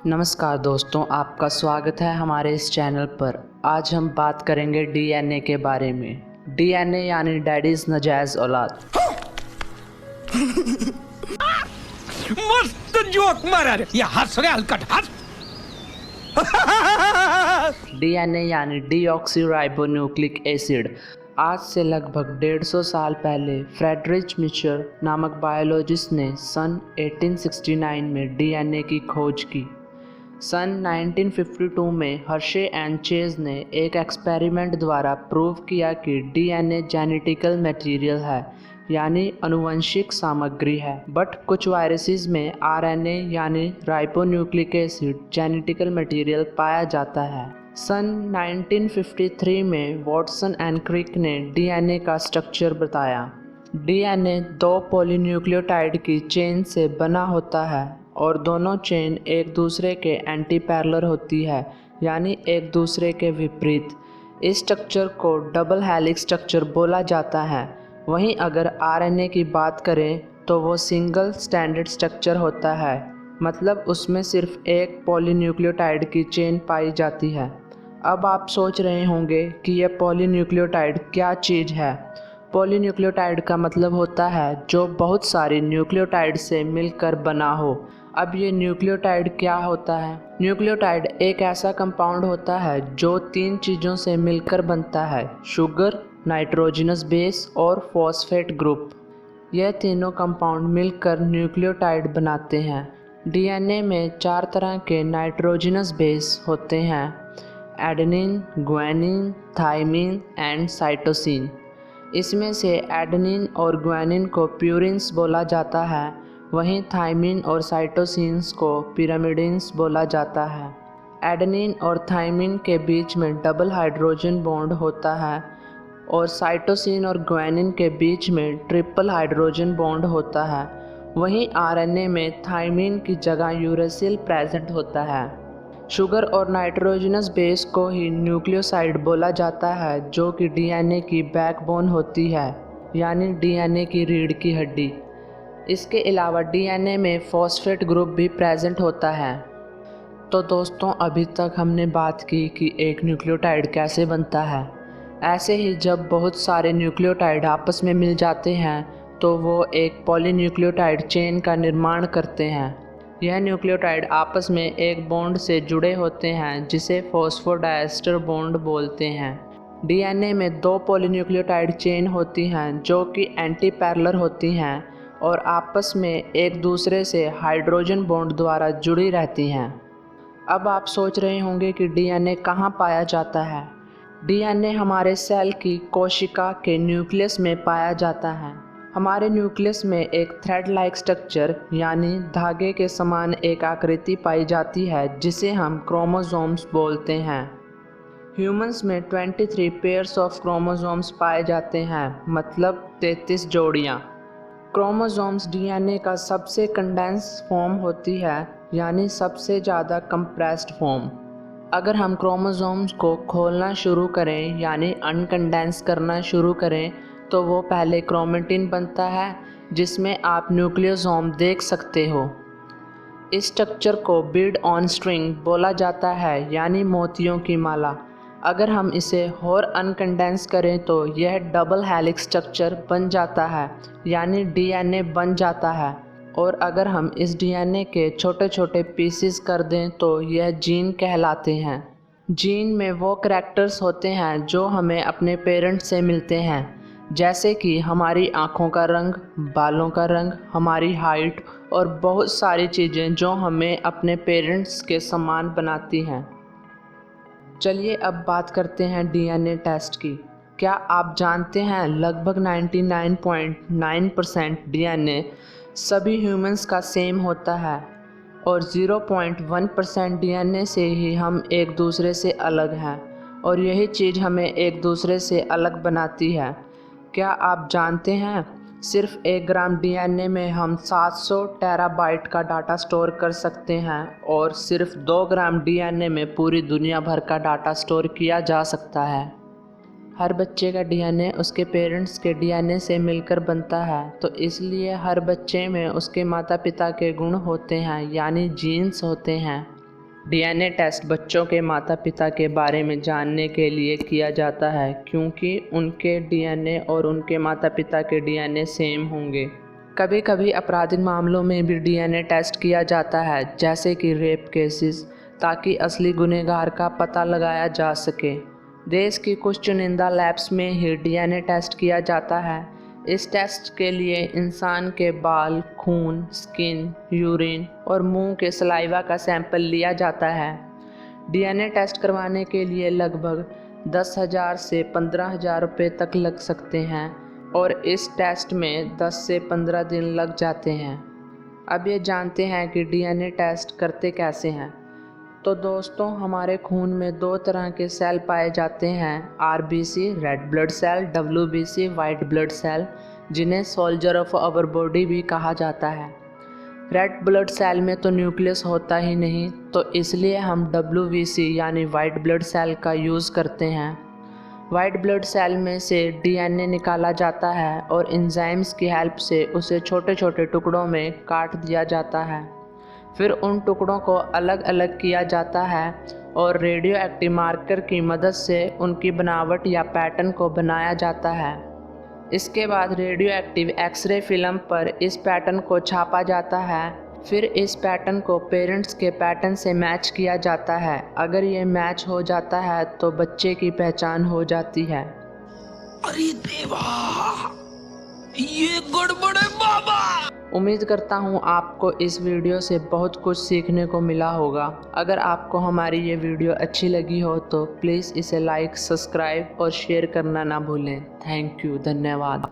नमस्कार दोस्तों, आपका स्वागत है हमारे इस चैनल पर। आज हम बात करेंगे डीएनए के बारे में। डीएनए यानी डैडीज नजायज औलाद। मस्त जोक मारा रे, या हंस रे हलकट हंस। डीएनए यानी डीऑक्सीराइबोन्यूक्लिक एसिड। आज से लगभग 150 साल पहले फ्रेडरिच मिचर नामक बायोलॉजिस्ट ने सन 1869 में डीएनए की खोज की। सन 1952 में हर्शे एंड चेज ने एक एक्सपेरिमेंट द्वारा प्रूव किया कि डीएनए जेनेटिकल मटेरियल है, यानी अनुवंशिक सामग्री है। बट कुछ वायरसेस में आरएनए यानी राइबोन्यूक्लिक एसिड जेनेटिकल मटेरियल पाया जाता है। सन 1953 में वॉटसन एंड क्रिक ने डीएनए का स्ट्रक्चर बताया। डीएनए 2 पॉलीन्यूक्लियोटाइड की चेन से बना होता है और दोनों चेन एक दूसरे के एंटी पैरेलल होती है, यानी एक दूसरे के विपरीत। इस स्ट्रक्चर को डबल हेलिक्स स्ट्रक्चर बोला जाता है। वहीं अगर आरएनए की बात करें तो वो सिंगल स्टैंडर्ड स्ट्रक्चर होता है, मतलब उसमें सिर्फ एक पॉलीन्यूक्लियोटाइड की चेन पाई जाती है। अब आप सोच रहे होंगे कि यह पॉलीन्यूक्लियोटाइड क्या चीज़ है। पॉलीन्यूक्लियोटाइड का मतलब होता है जो बहुत सारी न्यूक्लियोटाइड से मिलकर बना हो। अब ये न्यूक्लियोटाइड क्या होता है? न्यूक्लियोटाइड एक ऐसा कंपाउंड होता है जो 3 चीज़ों से मिलकर बनता है: शुगर, नाइट्रोजनस बेस और फॉस्फेट ग्रुप। यह तीनों कंपाउंड मिलकर न्यूक्लियोटाइड बनाते हैं। डीएनए में 4 तरह के नाइट्रोजनस बेस होते हैं: adenine, guanine, thymine and cytosine. इसमें से एडेनिन और ग्वानिन को प्यूरिन्स बोला जाता है, वहीं थाइमिन और साइटोसिन्स को पिरामिडिन्स बोला जाता है। एडेनिन और थाइमिन के बीच में डबल हाइड्रोजन बॉन्ड होता है और साइटोसिन और ग्वानिन के बीच में ट्रिपल हाइड्रोजन बॉन्ड होता है। वहीं आरएनए में थाइमिन की जगह यूरेसिल प्रेजेंट होता है। शुगर और नाइट्रोजनस बेस को ही न्यूक्लियोसाइड बोला जाता है, जो कि डीएनए की बैकबोन होती है, यानी डीएनए की रीढ़ की हड्डी। इसके अलावा डीएनए में फॉस्फेट ग्रुप भी प्रेजेंट होता है। तो दोस्तों, अभी तक हमने बात की कि एक न्यूक्लियोटाइड कैसे बनता है। ऐसे ही जब बहुत सारे न्यूक्लियोटाइड आपस में मिल जाते हैं तो वो एक पॉलीन्यूक्लियोटाइड चेन का निर्माण करते हैं। यह न्यूक्लियोटाइड आपस में एक बॉन्ड से जुड़े होते हैं जिसे फॉस्फोडाइएस्टर बॉन्ड बोलते हैं। डीएनए में 2 पॉलीन्यूक्लियोटाइड चेन होती हैं जो कि एंटी पैरेलल होती हैं और आपस में एक दूसरे से हाइड्रोजन बॉन्ड द्वारा जुड़ी रहती हैं। अब आप सोच रहे होंगे कि डीएनए कहाँ पाया जाता है। डीएनए हमारे सेल की कोशिका के न्यूक्लियस में पाया जाता है। हमारे न्यूक्लियस में एक थ्रेड लाइक स्ट्रक्चर यानी धागे के समान एक आकृति पाई जाती है जिसे हम क्रोमोसोम्स बोलते हैं। ह्यूमंस में 23 पेयर्स ऑफ क्रोमोसोम्स पाए जाते हैं, मतलब 33 जोड़ियाँ। क्रोमोसोम्स डीएनए का सबसे कंडेंस फॉर्म होती है, यानी सबसे ज़्यादा कंप्रेस्ड फॉर्म। अगर हम क्रोमोसोम्स को खोलना शुरू करें यानी अनकंडेंस करना शुरू करें तो वो पहले क्रोमेटिन बनता है जिसमें आप न्यूक्लियोसोम देख सकते हो। इस स्ट्रक्चर को बीड ऑन स्ट्रिंग बोला जाता है, यानी मोतियों की माला। अगर हम इसे और अनकंडेंस करें तो यह डबल हेलिक्स स्ट्रक्चर बन जाता है, यानी डीएनए बन जाता है। और अगर हम इस डीएनए के छोटे छोटे पीसेस कर दें तो यह जीन कहलाते हैं। जीन में वो करैक्टर्स होते हैं जो हमें अपने पेरेंट्स से मिलते हैं, जैसे कि हमारी आँखों का रंग, बालों का रंग, हमारी हाइट और बहुत सारी चीज़ें जो हमें अपने पेरेंट्स के समान बनाती हैं। चलिए अब बात करते हैं डीएनए टेस्ट की। क्या आप जानते हैं लगभग 99.9% डीएनए सभी ह्यूमंस का सेम होता है और 0.1% डीएनए से ही हम एक दूसरे से अलग हैं और यही चीज़ हमें एक दूसरे से अलग बनाती है। क्या आप जानते हैं सिर्फ 1 ग्राम डीएनए में हम 700 टेराबाइट का डाटा स्टोर कर सकते हैं और सिर्फ 2 ग्राम डीएनए में पूरी दुनिया भर का डाटा स्टोर किया जा सकता है। हर बच्चे का डीएनए उसके पेरेंट्स के डीएनए से मिलकर बनता है, तो इसलिए हर बच्चे में उसके माता पिता के गुण होते हैं, यानी जीन्स होते हैं। डीएनए टेस्ट बच्चों के माता पिता के बारे में जानने के लिए किया जाता है क्योंकि उनके डीएनए और उनके माता पिता के डीएनए सेम होंगे। कभी कभी आपराधिक मामलों में भी डीएनए टेस्ट किया जाता है, जैसे कि रेप केसेस, ताकि असली गुनहगार का पता लगाया जा सके। देश की कुछ चुनिंदा लैब्स में ही डीएनए टेस्ट किया जाता है। इस टेस्ट के लिए इंसान के बाल, खून, स्किन, यूरिन और मुंह के सलाइवा का सैंपल लिया जाता है। डीएनए टेस्ट करवाने के लिए लगभग 10,000 से 15,000 रुपये तक लग सकते हैं और इस टेस्ट में 10 से 15 दिन लग जाते हैं। अब ये जानते हैं कि डीएनए टेस्ट करते कैसे हैं। तो दोस्तों, हमारे खून में 2 तरह के सेल पाए जाते हैं, RBC red blood cell, WBC white blood cell, जिन्हें सोल्जर ऑफ आवर बॉडी भी कहा जाता है। रेड ब्लड सेल में तो न्यूक्लियस होता ही नहीं, तो इसलिए हम डब्ल्यूबीसी यानी वाइट ब्लड सेल का यूज़ करते हैं। वाइट ब्लड सेल में से डीएनए निकाला जाता है और एंजाइम्स की हेल्प से उसे छोटे छोटे टुकड़ों में काट दिया जाता है। फिर उन टुकड़ों को अलग अलग किया जाता है और रेडियो एक्टिव मार्कर की मदद से उनकी बनावट या पैटर्न को बनाया जाता है। इसके बाद रेडियो एक्टिव एक्सरे फिल्म पर इस पैटर्न को छापा जाता है। फिर इस पैटर्न को पेरेंट्स के पैटर्न से मैच किया जाता है। अगर ये मैच हो जाता है तो बच्चे की पहचान हो जाती है। अरे देवा, ये गड़बड़ है बाबा। उम्मीद करता हूँ आपको इस वीडियो से बहुत कुछ सीखने को मिला होगा। अगर आपको हमारी ये वीडियो अच्छी लगी हो तो प्लीज़ इसे लाइक, सब्सक्राइब और शेयर करना ना भूलें। थैंक यू, धन्यवाद।